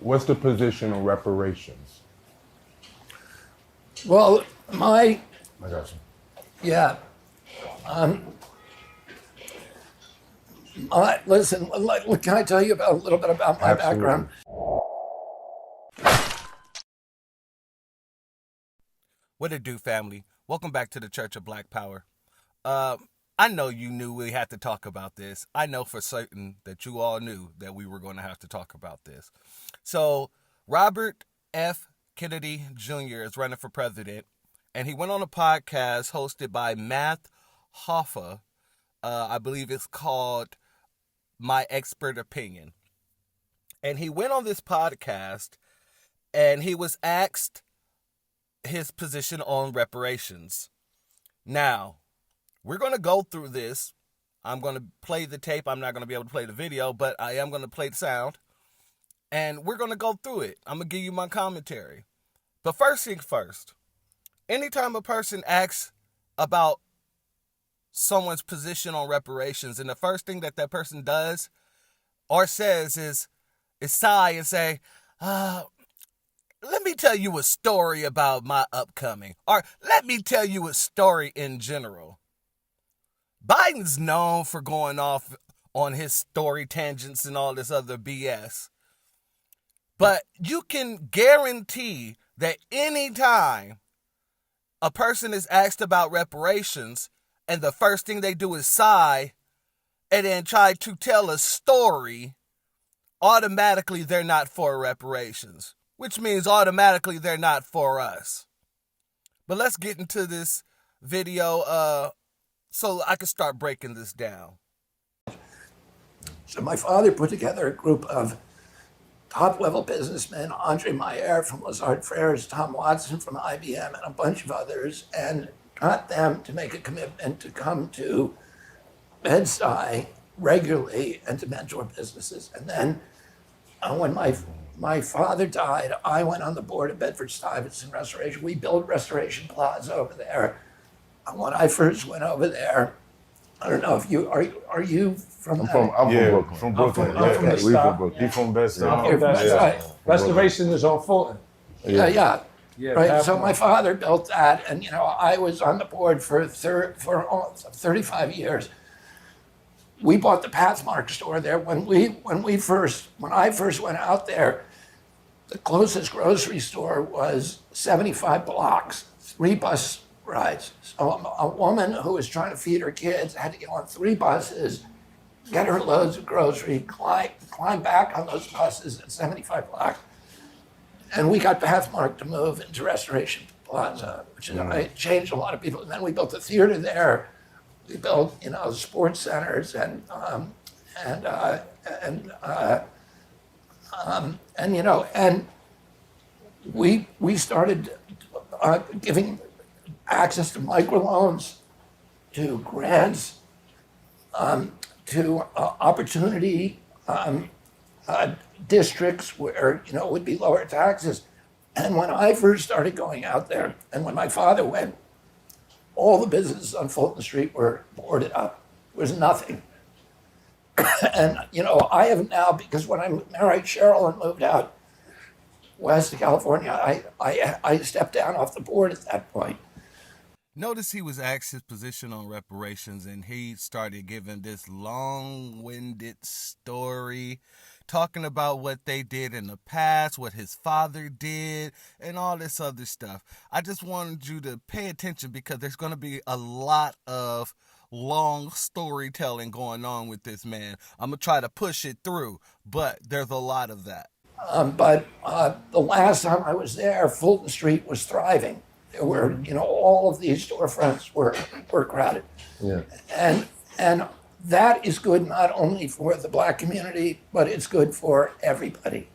What's the position on reparations? Well, I got you. yeah. Listen, can I tell you about a little bit about my background? What it do, family? Welcome back to the Church of Black Power. I know you knew we had to talk about this. I know for certain that you all knew that we were going to have to talk about this. So, Robert F. Kennedy Jr. is running for president, and he went on a podcast hosted by Math Hoffa. I believe it's called My Expert Opinion. And he went on this podcast, and he was asked his position on reparations. Now, we're going to go through this. I'm going to play the tape. I'm not going to be able to play the video, but I am going to play the sound. And we're going to go through it. I'm going to give you my commentary. But first thing first, anytime a person asks about someone's position on reparations, and the first thing that person does or says is sigh and say, let me tell you a story about my upcoming, or let me tell you a story in general. Biden's known for going off on his story tangents and all this other BS. But you can guarantee that anytime a person is asked about reparations and the first thing they do is sigh and then try to tell a story, automatically they're not for reparations, which means automatically they're not for us. But let's get into this video so I can start breaking this down. So my father put together a group of top-level businessmen, Andre Mayer from Lazard Frères, Tom Watson from IBM, and a bunch of others, and got them to make a commitment to come to Bed-Stuy regularly and to mentor businesses. And then when my father died, I went on the board of Bedford-Stuyvesant Restoration. We built Restoration Plaza over there. And when I first went over there, I don't know if you are you from? I'm from Brooklyn. From Brooklyn. I'm from the We Stop. from Brooklyn. You from Bed-Stuy? I'm from Bed-Stuy. Restoration is on Fulton. Yeah. Right. half So mile. my father built that, and I was on the board for 35 years. We bought the Pathmark store there when I first went out there. The closest grocery store was 75 blocks, 3 bus rides. So a woman who was trying to feed her kids had to get on 3 buses, get her loads of grocery, climb back on those buses at 75 blocks. And we got Pathmark to move into Restoration Plaza, which it changed a lot of people. And then we built the theater there. We built, sports centers and we started giving access to microloans, to grants, to opportunity districts where it would be lower taxes. And when I first started going out there, and when my father went, all the businesses on Fulton Street were boarded up. There was nothing. And I have now, because when I married Cheryl and moved out west to California, I stepped down off the board at that point. Notice he was asked his position on reparations, and he started giving this long-winded story, talking about what they did in the past, what his father did, and all this other stuff. I just wanted you to pay attention because there's going to be a lot of long storytelling going on with this man. I'm going to try to push it through, but there's a lot of that. But the last time I was there, Fulton Street was thriving. There were, all of these storefronts were crowded. Yeah. And that is good not only for the Black community, but it's good for everybody.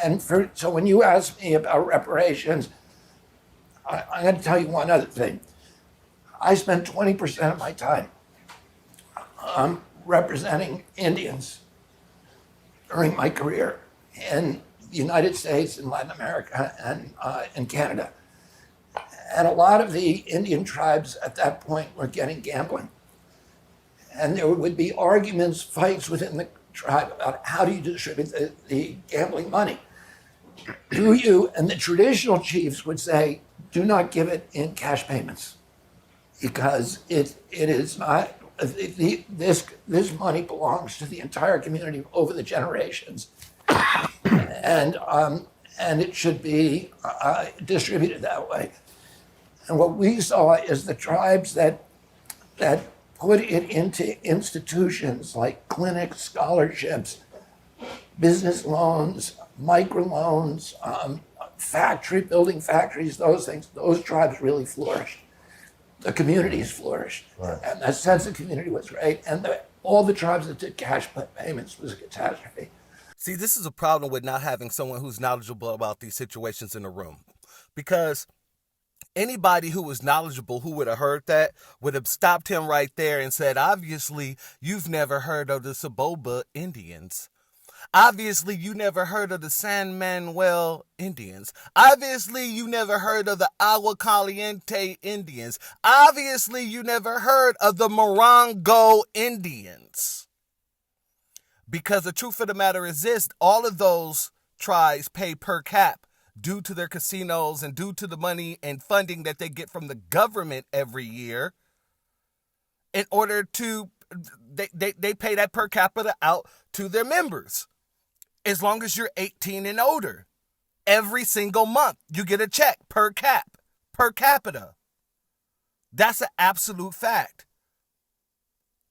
And so when you ask me about reparations, I'm going to tell you one other thing. I spent 20% of my time representing Indians during my career in the United States and Latin America and in Canada. And a lot of the Indian tribes at that point were getting gambling. And there would be arguments, fights within the tribe about how do you distribute the gambling money. do you, and the traditional chiefs would say, do not give it in cash payments because it is not, this money belongs to the entire community over the generations. And it should be distributed that way. And what we saw is the tribes that put it into institutions like clinics, scholarships, business loans, microloans, building factories, those things, those tribes really flourished. The communities flourished. Right. And that sense of community was great. And all the tribes that did cash payments was a catastrophe. See, this is a problem with not having someone who's knowledgeable about these situations in the room. Because anybody who was knowledgeable who would have heard that would have stopped him right there and said, obviously, you've never heard of the Saboba Indians. Obviously, you never heard of the San Manuel Indians. Obviously, you never heard of the Agua Caliente Indians. Obviously, you never heard of the Morongo Indians. Because the truth of the matter is this, all of those tribes pay per cap due to their casinos and due to the money and funding that they get from the government every year. In order to, they pay that per capita out to their members. As long as you're 18 and older. Every single month, you get a check per capita. That's an absolute fact.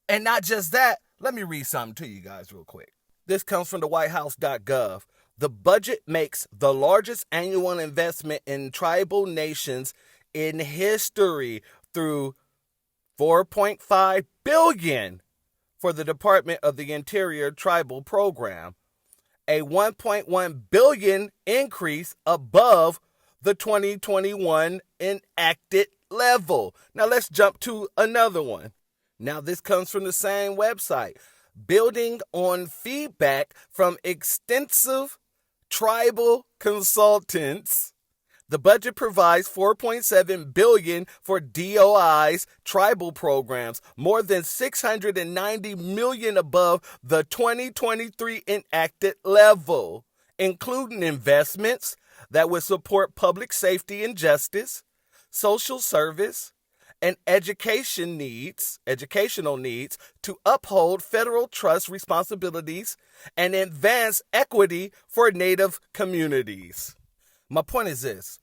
And not just that, let me read something to you guys real quick. This comes from the whitehouse.gov. The budget makes the largest annual investment in tribal nations in history through $4.5 billion for the Department of the Interior Tribal Program, a $1.1 billion increase above the 2021 enacted level. Now let's jump to another one. Now this comes from the same website. Building on feedback from extensive tribal consultants, the budget provides $4.7 billion for DOI's tribal programs, more than $690 million above the 2023 enacted level, including investments that would support public safety and justice, social service, and educational needs to uphold federal trust responsibilities and advance equity for Native communities. My point is this.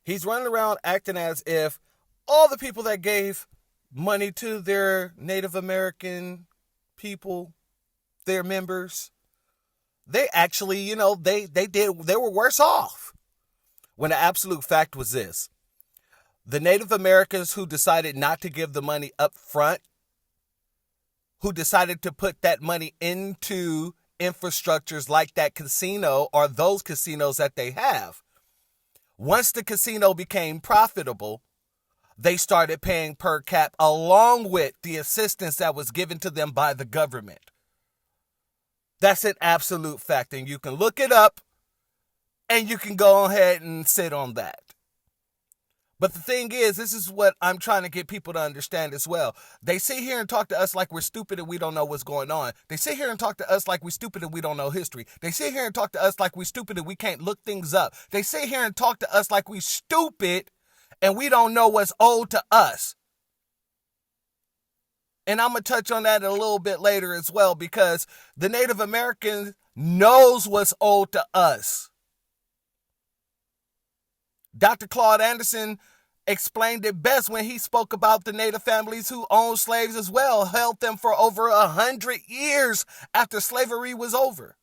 He's running around acting as if all the people that gave money to their Native American people, their members, they actually, they were worse off. When the absolute fact was this. The Native Americans who decided not to give the money up front, who decided to put that money into infrastructures like that casino or those casinos that they have, once the casino became profitable, they started paying per cap along with the assistance that was given to them by the government. That's an absolute fact, and you can look it up and you can go ahead and sit on that. But the thing is, this is what I'm trying to get people to understand as well. They sit here and talk to us like we're stupid and we don't know what's going on. They sit here and talk to us like we're stupid and we don't know history. They sit here and talk to us like we're stupid and we can't look things up. They sit here and talk to us like we're stupid and we don't know what's owed to us. And I'm going to touch on that a little bit later as well, because the Native American knows what's owed to us. Dr. Claude Anderson explained it best when he spoke about the Native families who owned slaves as well, held them for over 100 years after slavery was over.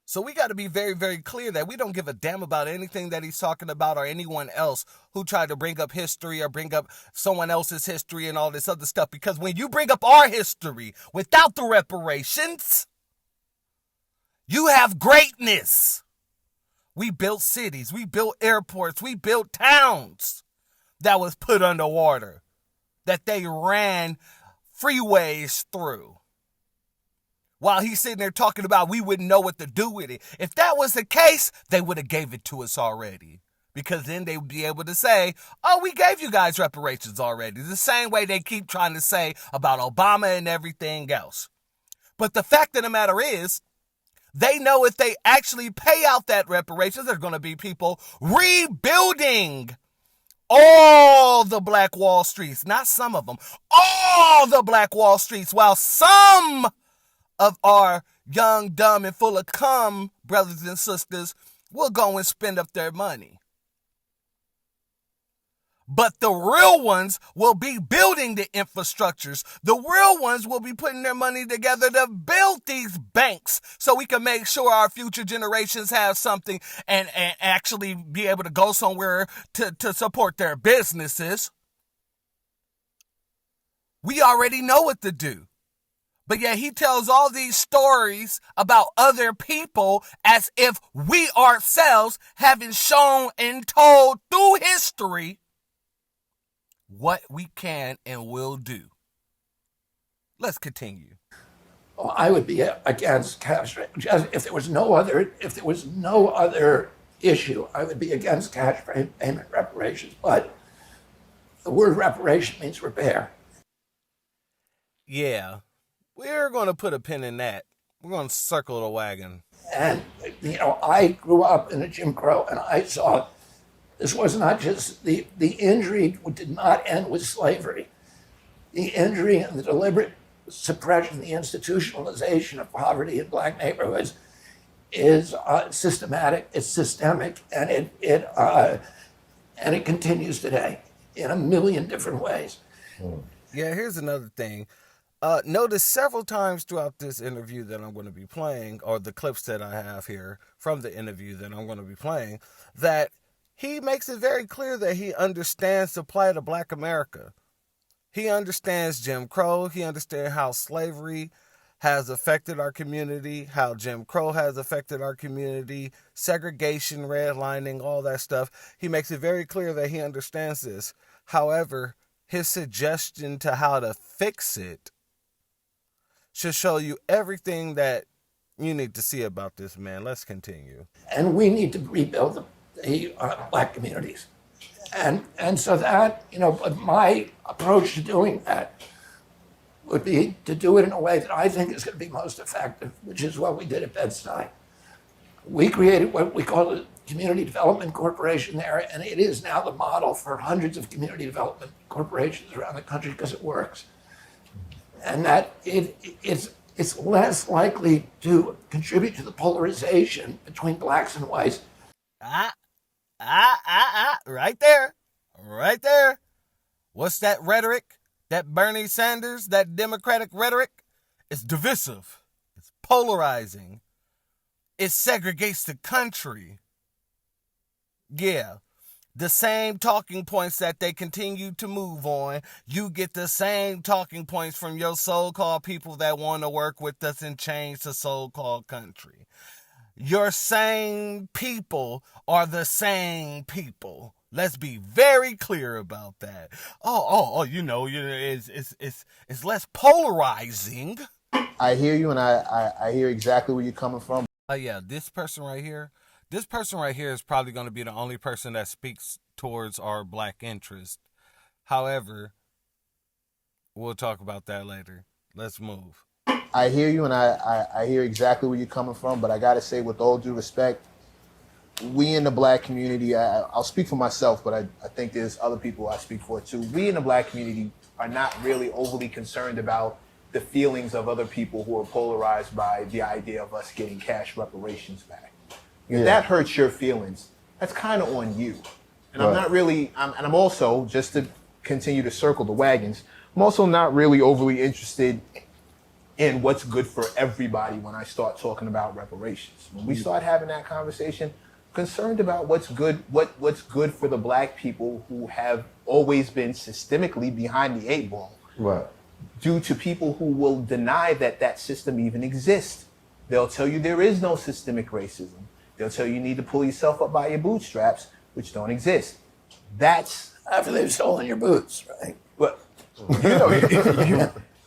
So we got to be very, very clear that we don't give a damn about anything that he's talking about or anyone else who tried to bring up history or bring up someone else's history and all this other stuff. Because when you bring up our history without the reparations, you have greatness. We built cities, we built airports, we built towns that was put underwater, that they ran freeways through. While he's sitting there talking about we wouldn't know what to do with it. If that was the case, they would have gave it to us already. Because then they would be able to say, oh, we gave you guys reparations already. The same way they keep trying to say about Obama and everything else. But the fact of the matter is, They know if they actually pay out that reparations, there's going to be people rebuilding all the Black Wall Streets, not some of them, all the Black Wall Streets, while some of our young, dumb, and full of cum brothers and sisters will go and spend up their money. But the real ones will be building the infrastructures. The real ones will be putting their money together to build these banks so we can make sure our future generations have something and actually be able to go somewhere to support their businesses. We already know what to do. But yet he tells all these stories about other people as if we ourselves haven't shown and told through history what we can and will do. Let's continue. Well, I would be against cash. If there was no other issue, I would be against cash payment reparations. But the word reparation means repair. Yeah, we're going to put a pin in that. We're going to circle the wagon. And, I grew up in a Jim Crow, and I saw this was not just the injury did not end with slavery. The injury and the deliberate suppression, the institutionalization of poverty in Black neighborhoods is systematic, it's systemic, and it continues today in a million different ways. Yeah, here's another thing. Notice several times throughout this interview that I'm going to be playing, or the clips that I have here from the interview that I'm going to be playing, that he makes it very clear that he understands the plight of Black America. He understands Jim Crow. He understands how slavery has affected our community, how Jim Crow has affected our community, segregation, redlining, all that stuff. He makes it very clear that he understands this. However, his suggestion to how to fix it should show you everything that you need to see about this man. Let's continue. And we need to rebuild the Black communities. And so that, my approach to doing that would be to do it in a way that I think is going to be most effective, which is what we did at Bed-Stuy. We created what we call the Community Development Corporation there, and it is now the model for hundreds of community development corporations around the country because it works. And that it's less likely to contribute to the polarization between Blacks and whites. Right there. What's that rhetoric? That Bernie Sanders, that Democratic rhetoric? It's divisive. It's polarizing. It segregates the country. Yeah. The same talking points that they continue to move on, you get the same talking points from your so-called people that want to work with us and change the so-called country. Your same people are the same people. Let's be very clear about that. It's less polarizing. I hear you, and I hear exactly where you're coming from. This person right here is probably going to be the only person that speaks towards our Black interest. However, we'll talk about that later. Let's move. I hear you, and I hear exactly where you're coming from, but I got to say, with all due respect, we in the Black community, I'll speak for myself, but I think there's other people I speak for too. We in the Black community are not really overly concerned about the feelings of other people who are polarized by the idea of us getting cash reparations back. If that hurts your feelings, that's kind of on you. And right. I'm also, just to continue to circle the wagons, I'm also not really overly interested in what's good for everybody when I start talking about reparations. When we start having that conversation, I'm concerned about what's good for the Black people who have always been systemically behind the eight ball. Right. Due to people who will deny that system even exists. They'll tell you there is no systemic racism. They'll tell you need to pull yourself up by your bootstraps, which don't exist. That's after they've stolen your boots, right? Well,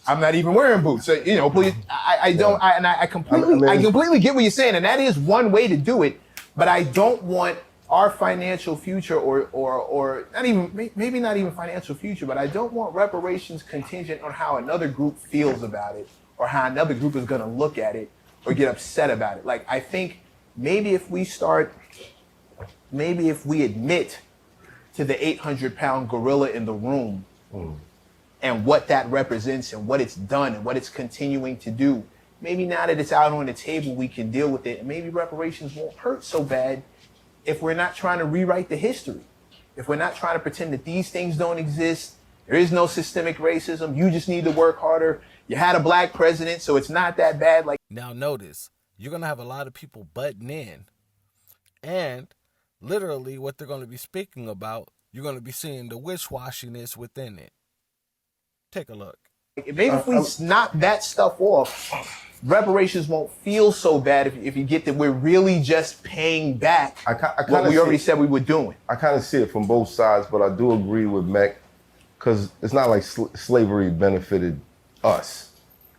I'm not even wearing boots. So, I completely get what you're saying, and that is one way to do it. But I don't want our financial future, or not even maybe not even financial future, but I don't want reparations contingent on how another group feels about it, or how another group is going to look at it, or get upset about it. Like, I think maybe if we admit to the 800-pound gorilla in the room and what that represents and what it's done and what it's continuing to do, maybe now that it's out on the table, we can deal with it. And maybe reparations won't hurt so bad if we're not trying to rewrite the history. If we're not trying to pretend that these things don't exist, there is no systemic racism, you just need to work harder. You had a black president, so it's not that bad. Like, now notice, you're going to have a lot of people butting in. And literally what they're going to be speaking about, you're going to be seeing the wish-washiness within it. Take a look. maybe if we knock that stuff off, reparations won't feel so bad if you get that we're really just paying back what we already said we were doing. I kind of see it from both sides, but I do agree with Mech, because it's not like slavery benefited us.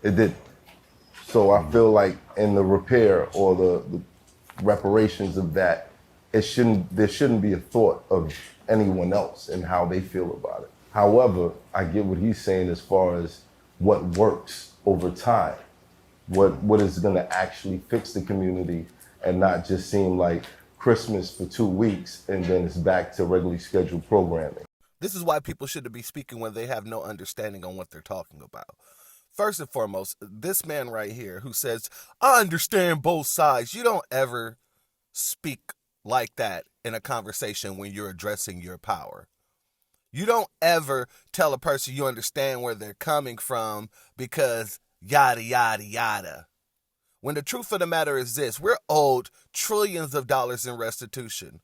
It didn't. So I feel like in the repair or the reparations of that, there shouldn't be a thought of anyone else and how they feel about it. However, I get what he's saying as far as what works over time, what is going to actually fix the community and not just seem like Christmas for 2 weeks and then it's back to regularly scheduled programming. This is why people shouldn't be speaking when they have no understanding on what they're talking about. First and foremost, this man right here who says, I understand both sides. You don't ever speak like that in a conversation when you're addressing your power. You don't ever tell a person you understand where they're coming from because yada, yada, yada. When the truth of the matter is this, we're owed trillions of dollars in restitution.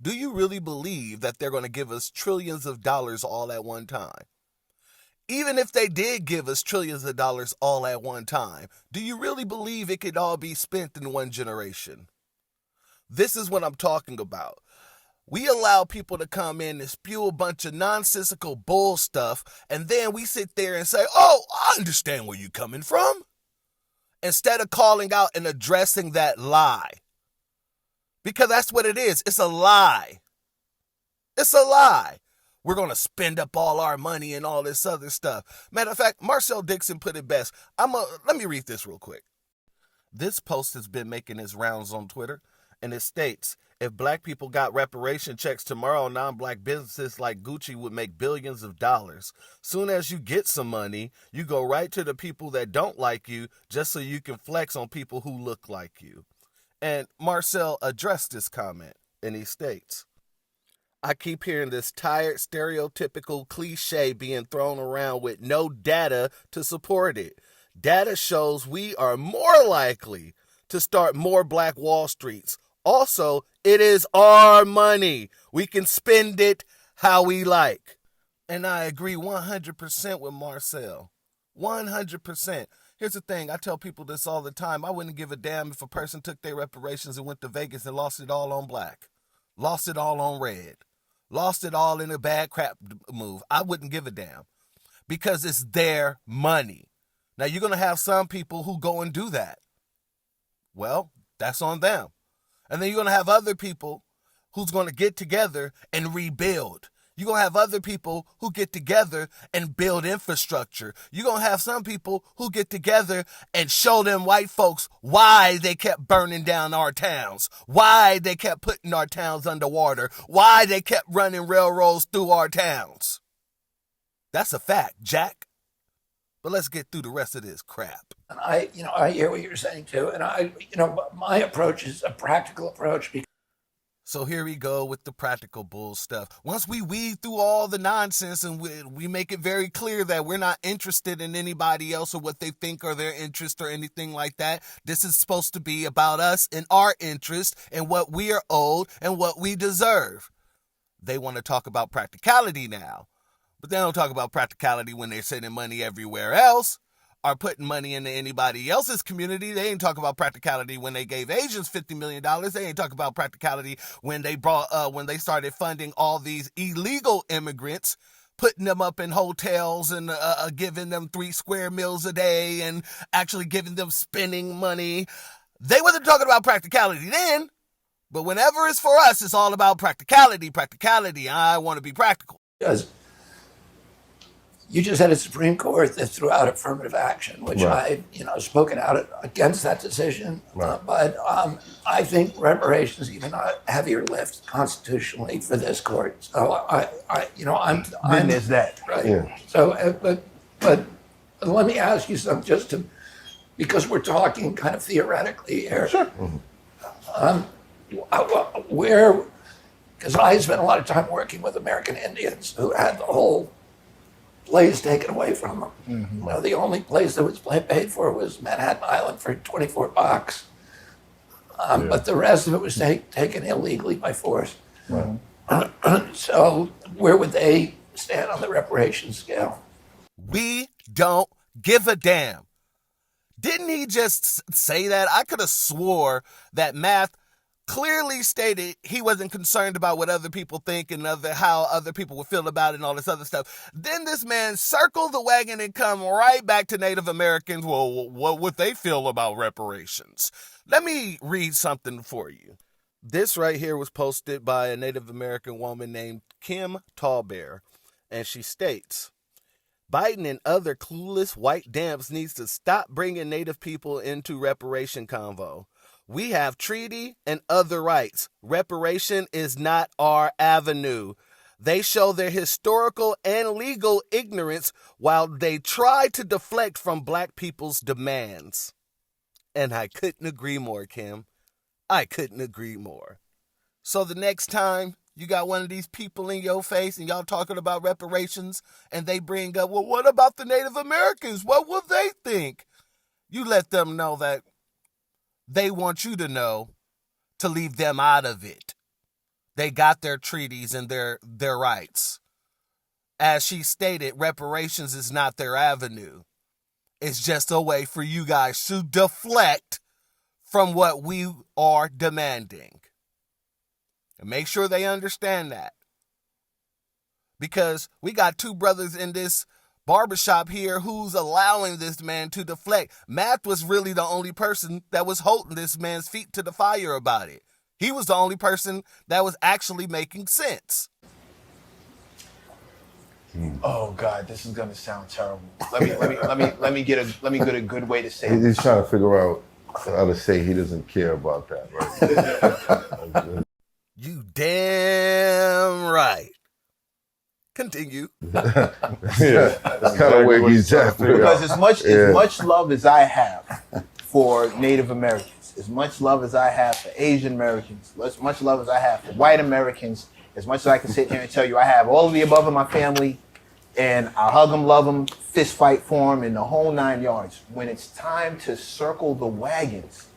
Do you really believe that they're going to give us trillions of dollars all at one time? Even if they did give us trillions of dollars all at one time, do you really believe it could all be spent in one generation? This is what I'm talking about. We allow people to come in and spew a bunch of nonsensical bull stuff, and then we sit there and say, oh, I understand where you're coming from, instead of calling out and addressing that lie. Because that's what it is. It's a lie. It's a lie. We're going to spend up all our money and all this other stuff. Matter of fact, Marcel Dixon put it best. Let me read this real quick. This post has been making its rounds on Twitter, and it states, if black people got reparation checks tomorrow, non-black businesses like Gucci would make billions of dollars. Soon as you get some money, you go right to the people that don't like you just so you can flex on people who look like you. And Marcel addressed this comment, and he states, I keep hearing this tired, stereotypical cliche being thrown around with no data to support it. Data shows we are more likely to start more Black Wall Streets. Also, it is our money. We can spend it how we like. And I agree 100% with Marcel. 100%. Here's the thing. I tell people this all the time. I wouldn't give a damn if a person took their reparations and went to Vegas and lost it all on black. Lost it all on red. Lost it all in a bad crap move. I wouldn't give a damn. Because it's their money. Now, you're going to have some people who go and do that. Well, that's on them. And then you're going to have other people who's going to get together and rebuild. You're going to have other people who get together and build infrastructure. You're going to have some people who get together and show them white folks why they kept burning down our towns, why they kept putting our towns underwater, why they kept running railroads through our towns. That's a fact, Jack. But let's get through the rest of this crap. And I hear what you're saying too. And my approach is a practical approach. So here we go with the practical bull stuff. Once we weed through all the nonsense and we make it very clear that we're not interested in anybody else or what they think or their interest or anything like that. This is supposed to be about us and our interest and what we are owed and what we deserve. They want to talk about practicality now. But they don't talk about practicality when they're sending money everywhere else or putting money into anybody else's community. They ain't talk about practicality when they gave Asians $50 million. They ain't talk about practicality when they started funding all these illegal immigrants, putting them up in hotels and giving them 3 square meals a day and actually giving them spending money. They wasn't talking about practicality then. But whenever it's for us, it's all about practicality. Practicality. I want to be practical. Because you just had a Supreme Court that threw out affirmative action, which Right. spoken out against that decision. Right. But I think reparations even a heavier lift constitutionally for this court. So I'm Then there's that. right. Yeah. So, but let me ask you something, because we're talking kind of theoretically here. Sure. Where, because I spent a lot of time working with American Indians who had the whole place taken away from them. Mm-hmm. The only place that was paid for was Manhattan Island for $24. But the rest of it was taken illegally by force. So where would they stand on the reparations scale? We don't give a damn. Didn't he just say that? I could have swore that Math clearly stated he wasn't concerned about what other people think and how other people would feel about it and all this other stuff. Then this man circled the wagon and come right back to Native Americans. Well, what would they feel about reparations? Let me read something for you. This right here was posted by a Native American woman named Kim Tallbear, and she states, Biden and other clueless white damps needs to stop bringing Native people into reparation convo. We have treaty and other rights. Reparation is not our avenue. They show their historical and legal ignorance while they try to deflect from black people's demands. And I couldn't agree more, Kim. I couldn't agree more. So the next time you got one of these people in your face and y'all talking about reparations and they bring up, well, what about the Native Americans? What will they think? You let them know that they want you to know to leave them out of it. They got their treaties and their rights. As she stated, reparations is not their avenue. It's just a way for you guys to deflect from what we are demanding. And make sure they understand that. Because we got two brothers in this barbershop here who's allowing this man to deflect. Math was really the only person that was holding this man's feet to the fire about it. He was the only person that was actually making sense. Oh God, this is gonna sound terrible. Let me get a good way to say it. He's trying to figure out how to say he doesn't care about that, right? You damn right. Continue. That's kind of where he's at. Because as much love as I have for Native Americans, as much love as I have for Asian Americans, as much love as I have for white Americans, as much as I can sit here and tell you I have all of the above in my family, and I hug them, love them, fist fight for them, and the whole 9 yards. When it's time to circle the wagons,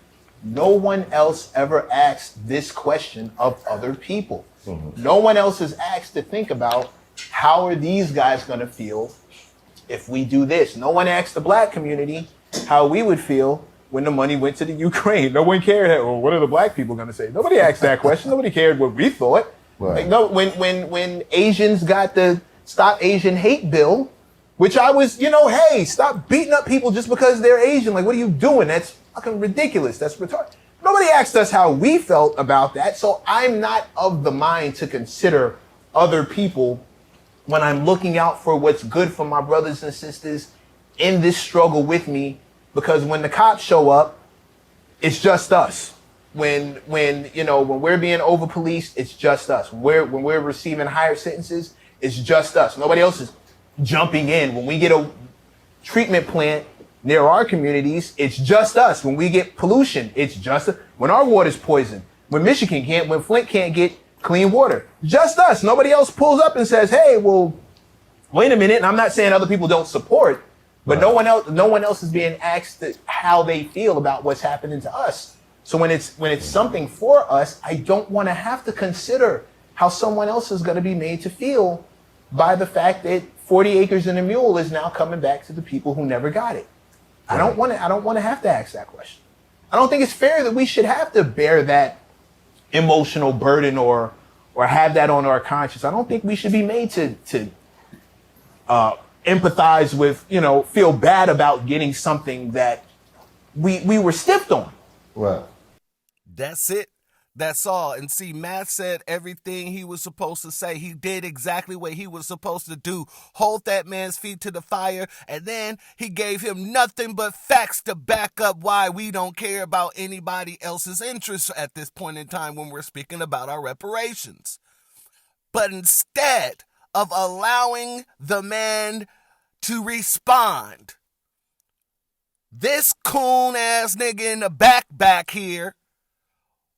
no one else ever asks this question of other people. Mm-hmm. No one else is asked to think about, how are these guys going to feel if we do this? No one asked the black community how we would feel when the money went to the Ukraine. No one cared. Well, what are the black people going to say? Nobody asked that question. Nobody cared what we thought. Right. Like, no, when Asians got the Stop Asian Hate bill, which I was, hey, stop beating up people just because they're Asian. Like, what are you doing? That's fucking ridiculous. That's retarded. Nobody asked us how we felt about that. So I'm not of the mind to consider other people when I'm looking out for what's good for my brothers and sisters in this struggle with me, because when the cops show up, it's just us. When we're being over policed, it's just us. When we're receiving higher sentences, it's just us. Nobody else is jumping in. When we get a treatment plant near our communities, it's just us. When we get pollution, it's just us. When our water's poisoned, when Flint can't get clean water, just us. Nobody else pulls up and says, hey, well, wait a minute. And I'm not saying other people don't support, but right. no one else is being asked how they feel about what's happening to us. So when it's something for us, I don't want to have to consider how someone else is going to be made to feel by the fact that 40 acres and a mule is now coming back to the people who never got it. Right. I don't want to have to ask that question. I don't think it's fair that we should have to bear that emotional burden or have that on our conscience. I don't think we should be made to empathize with, feel bad about getting something that we were stiffed on. Right. That's it. That's all. And see, Matt said everything he was supposed to say. He did exactly what he was supposed to do. Hold that man's feet to the fire. And then he gave him nothing but facts to back up why we don't care about anybody else's interests at this point in time when we're speaking about our reparations. But instead of allowing the man to respond, this coon-ass nigga in the back here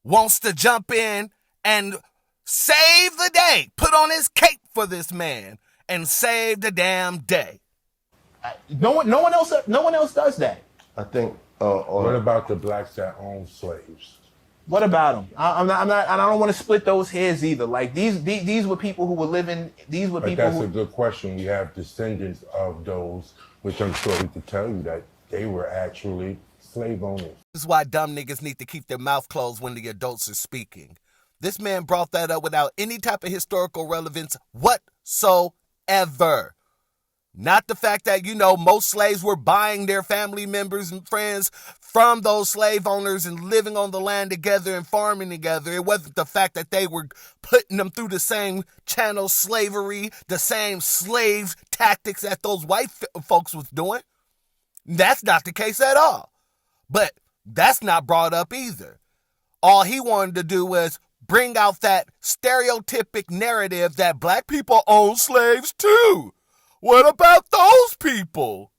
wants to jump in and save the day, put on his cape for this man and save the damn day. No one else does that. I think. What about the blacks that own slaves? What about them? I'm not, and I don't want to split those hairs either. Like these were people who were living. These were But people. that's a good question. We have descendants of those, which I'm sure we could tell you that they were actually slave owners. This is why dumb niggas need to keep their mouth closed when the adults are speaking. This man brought that up without any type of historical relevance whatsoever. Not the fact that, most slaves were buying their family members and friends from those slave owners and living on the land together and farming together. It wasn't the fact that they were putting them through the same channel slavery, the same slave tactics that those white folks was doing. That's not the case at all. But that's not brought up either. All he wanted to do was bring out that stereotypic narrative that black people own slaves too. What about those people?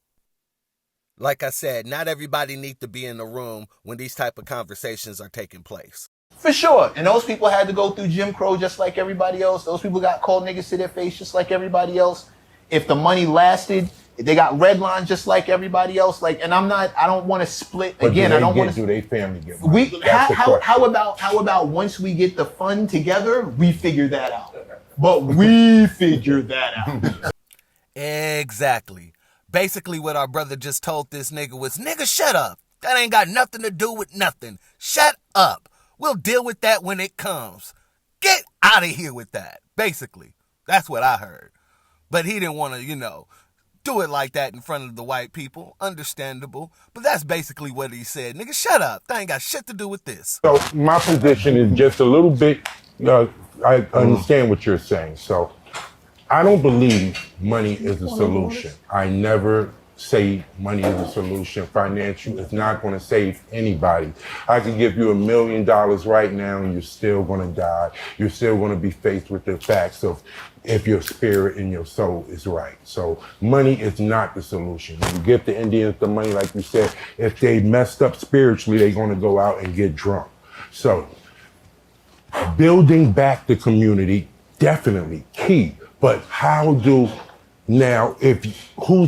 Like I said, not everybody needs to be in the room when these type of conversations are taking place. For sure. And those people had to go through Jim Crow just like everybody else. Those people got called niggas to their face just like everybody else. If the money lasted, they got redlined just like everybody else. I don't want to split again. Do they family get money? How about once we get the fund together, we figure that out. But we figure that out. Exactly. Basically what our brother just told this nigga was, nigga, shut up. That ain't got nothing to do with nothing. Shut up. We'll deal with that when it comes. Get out of here with that. Basically. That's what I heard. But he didn't want to, do it like that in front of the white people. Understandable. But that's basically what he said. Nigga, shut up. That ain't got shit to do with this. So my position is just a little bit, I understand what you're saying. So I don't believe money is a solution. I never say money is a solution. Financial is not going to save anybody. I can give you $1 million right now and you're still going to die. You're still going to be faced with the facts of if your spirit and your soul is right. So money is not the solution. When you give the Indians the money, like you said, if they messed up spiritually, they're going to go out and get drunk. So building back the community, definitely key. But who's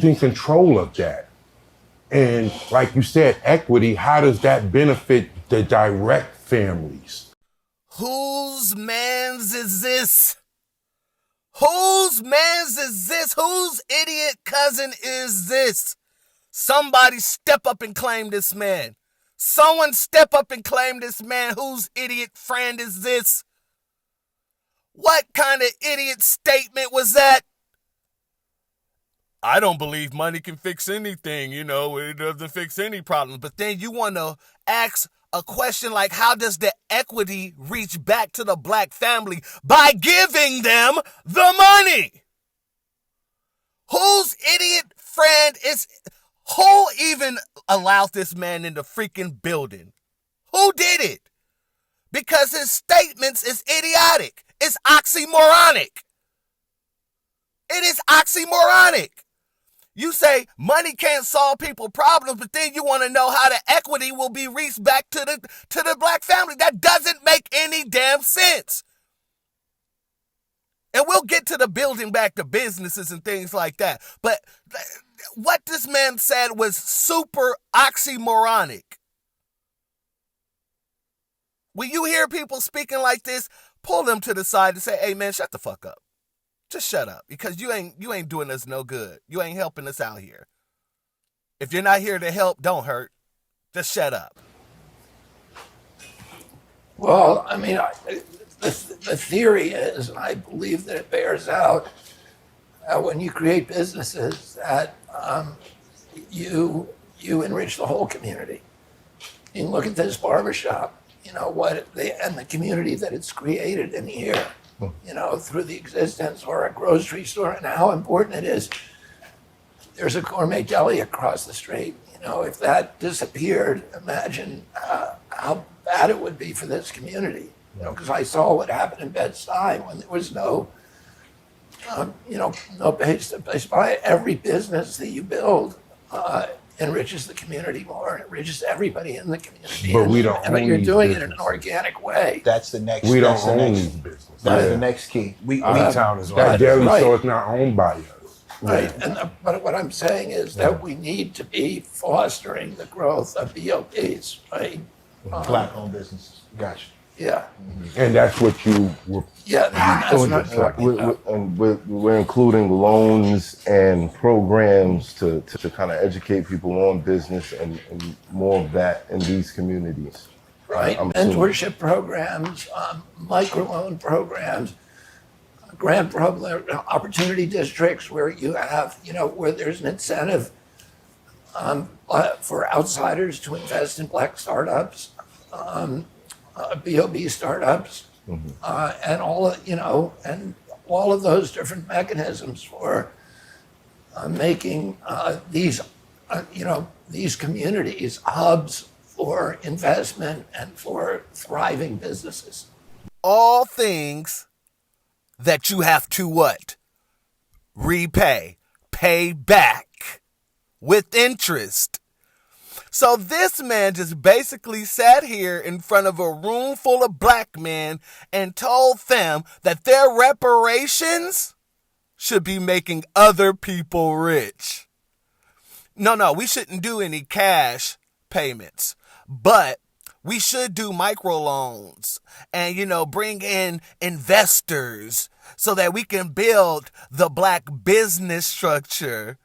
in control of that? And like you said, equity, how does that benefit the direct families? Whose mans is this? Whose mans is this? Whose idiot cousin is this? Somebody step up and claim this man. Someone step up and claim this man. Whose idiot friend is this? What kind of idiot statement was that? I don't believe money can fix anything, it doesn't fix any problems. But then you want to ask a question like, how does the equity reach back to the black family? By giving them the money. Whose idiot friend is, who even allowed this man in the freaking building? Who did it? Because his statements is idiotic. It's oxymoronic. It is oxymoronic. You say money can't solve people's problems, but then you want to know how the equity will be reached back to the black family. That doesn't make any damn sense. And we'll get to the building back to businesses and things like that. But what this man said was super oxymoronic. When you hear people speaking like this, pull them to the side and say, hey man, shut the fuck up. Just shut up, because you ain't doing us no good. You ain't helping us out here. If you're not here to help, don't hurt. Just shut up. Well, I mean, the theory is, and I believe that it bears out, when you create businesses that you enrich the whole community. You can look at this barbershop. and the community that it's created in here, through the existence or a grocery store, and how important it is. There's a gourmet deli across the street. If that disappeared, imagine how bad it would be for this community. Because I saw what happened in Bed-Stuy when there was no place to buy. Every business that you build enriches the community more. It enriches everybody in the community. But we don't But own you're these doing it in an businesses. organic way. That's the next. We don't that's the own next, these businesses. That's the next key. Town is That right. deli Right. store is not owned by us. Right, but what I'm saying is that we need to be fostering the growth of BOPs, right? Black-owned businesses. Gotcha. Yeah, And that's what you were. yeah, that's not talking about. We're including loans and programs to kind of educate people on business and more of that in these communities. Right, I'm assuming. mentorship programs, microloan programs, grant program, opportunity districts where you have, where there's an incentive for outsiders to invest in black startups, BOB startups, and all of those different mechanisms for making these communities hubs for investment and for thriving businesses. All things that you have to what? Repay, pay back with interest. So this man just basically sat here in front of a room full of black men and told them that their reparations should be making other people rich. No, we shouldn't do any cash payments, but we should do microloans and, bring in investors so that we can build the black business structure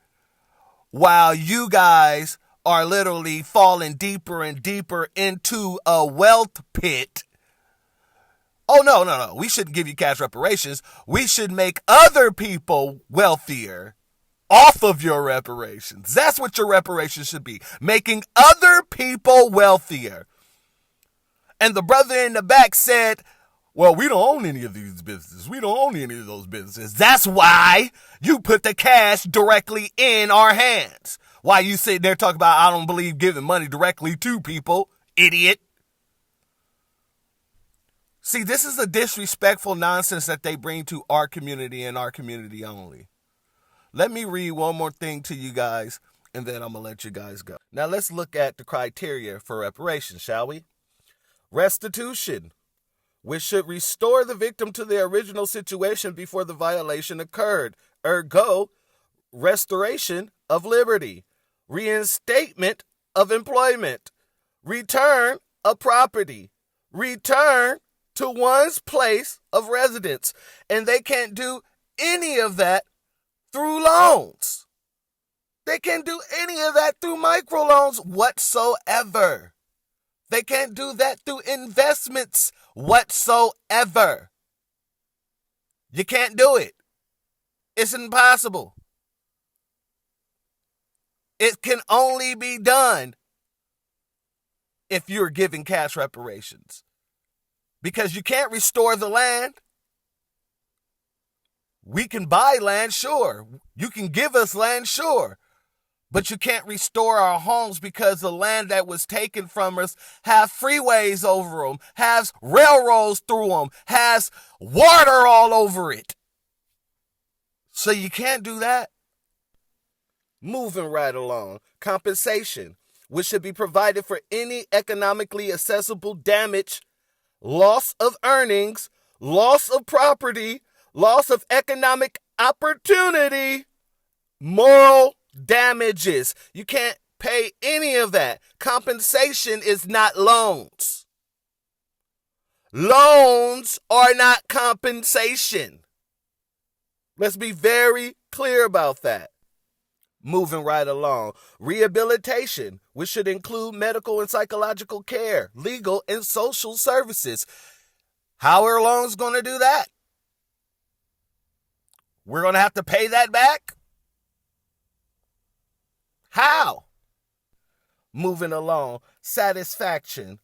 while you guys are literally falling deeper and deeper into a wealth pit. Oh, no. We shouldn't give you cash reparations. We should make other people wealthier off of your reparations. That's what your reparations should be. Making other people wealthier. And the brother in the back said, well, we don't own any of these businesses. We don't own any of those businesses. That's why you put the cash directly in our hands. Why you sit there talking about, I don't believe giving money directly to people, idiot. See, this is the disrespectful nonsense that they bring to our community and our community only. Let me read one more thing to you guys, and then I'm going to let you guys go. Now, let's look at the criteria for reparations, shall we? Restitution, which should restore the victim to their original situation before the violation occurred. Ergo, restoration of liberty, reinstatement of employment, return of property, return to one's place of residence. And they can't do any of that through loans. They can't do any of that through microloans whatsoever. They can't do that through investments whatsoever. You can't do it. It's impossible. It can only be done if you're giving cash reparations. Because you can't restore the land. We can buy land, sure. You can give us land, sure. But you can't restore our homes because the land that was taken from us have freeways over them, has railroads through them, has water all over it. So you can't do that. Moving right along. Compensation, which should be provided for any economically accessible damage, loss of earnings, loss of property, loss of economic opportunity, moral damages. You can't pay any of that. Compensation is not loans. Loans are not compensation. Let's be very clear about that. Moving right along. Rehabilitation, which should include medical and psychological care, legal and social services. How are loans going to do that? We're going to have to pay that back? How? Moving along. Satisfaction,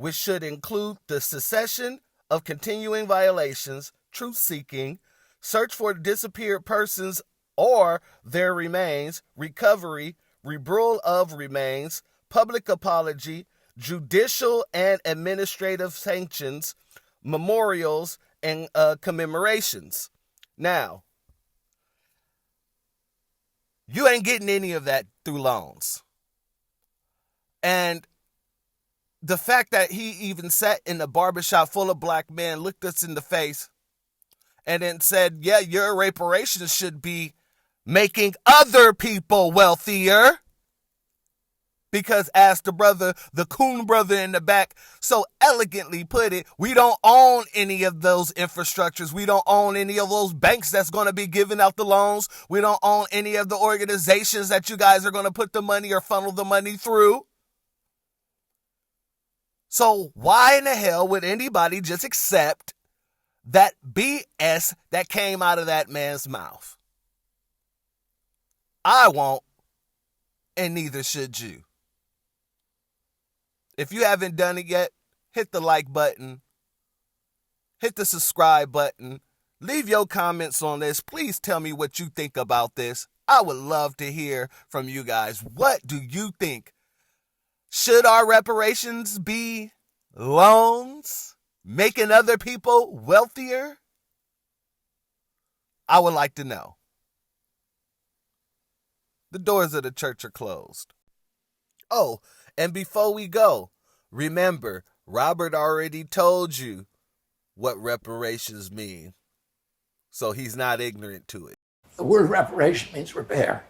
which should include the cessation of continuing violations, truth-seeking, search for disappeared persons or their remains, recovery, rebuttal of remains, public apology, judicial and administrative sanctions, memorials, and commemorations. Now, you ain't getting any of that through loans. And the fact that he even sat in a barbershop full of black men, looked us in the face, and then said, yeah, your reparations should be making other people wealthier. Because as the coon brother in the back so elegantly put it, we don't own any of those infrastructures. We don't own any of those banks that's going to be giving out the loans. We don't own any of the organizations that you guys are going to put the money or funnel the money through. So why in the hell would anybody just accept that BS that came out of that man's mouth? I won't, and neither should you. If you haven't done it yet, hit the like button, hit the subscribe button, leave your comments on this. Please tell me what you think about this. I would love to hear from you guys. What do you think? Should our reparations be loans, making other people wealthier? I would like to know. The doors of the church are closed. Oh, and before we go, remember, Robert already told you what reparations mean, so he's not ignorant to it. The word reparation means repair.